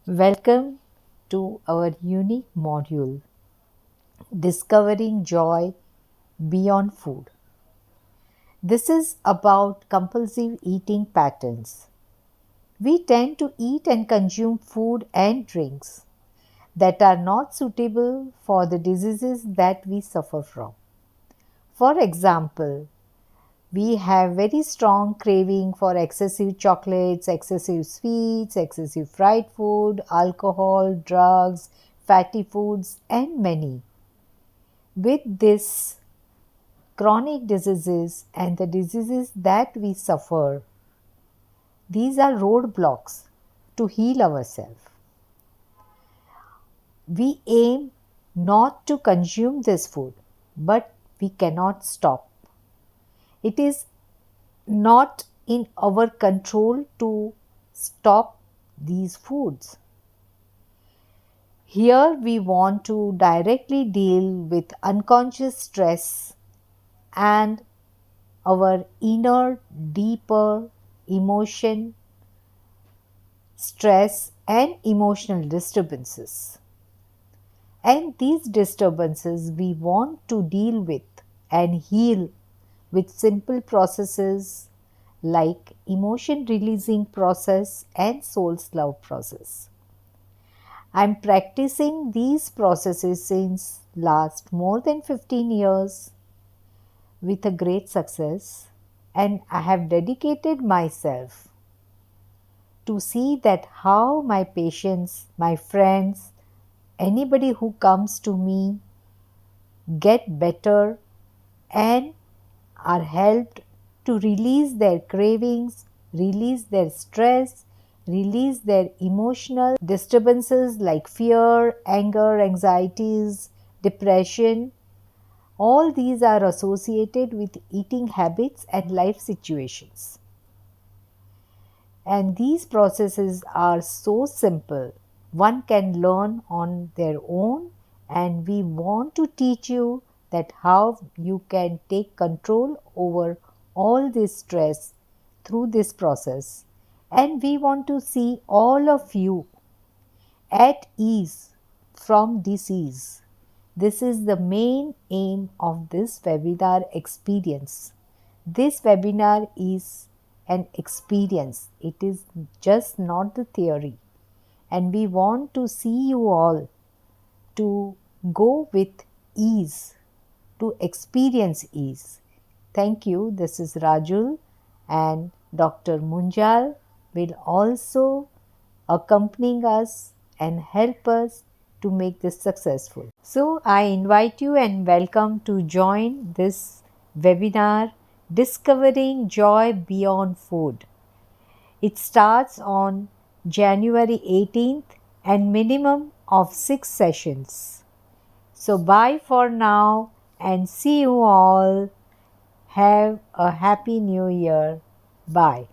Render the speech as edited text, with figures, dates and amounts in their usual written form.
Welcome to our unique module, Discovering Joy Beyond Food. This is about compulsive eating patterns. We tend to eat and consume food and drinks that are not suitable for the diseases that we suffer from. For example, we have very strong craving for excessive chocolates, excessive sweets, excessive fried food, alcohol, drugs, fatty foods, and many. With this chronic diseases and the diseases that we suffer, these are roadblocks to heal ourselves. We aim not to consume this food, but we cannot stop. It is not in our control to stop these foods. Here we want to directly deal with unconscious stress and our inner, deeper emotion, stress, and emotional disturbances. And these disturbances we want to deal with and heal with simple processes like emotion releasing process and soul's love process. I'm practicing these processes since last more than 15 years with a great success, and I have dedicated myself to see that how my patients, my friends, anybody who comes to me get better and are helped to release their cravings, release their stress, release their emotional disturbances like fear, anger, anxieties, depression. All these are associated with eating habits and life situations. And these processes are so simple, one can learn on their own, and we want to teach you that how you can take control over all this stress through this process. And we want to see all of you at ease from disease. This is the main aim of this webinar experience. This webinar is an experience. It is just not the theory. And we want to see you all to go with ease, to experience ease. Thank you. This is Rajul, and Dr. Munjal will also accompanying us and help us to make this successful. So I invite you and welcome to join this webinar, Discovering Joy Beyond Food. It starts on January 18th and minimum of 6 sessions. So bye for now and see you all. Have a happy new year. Bye.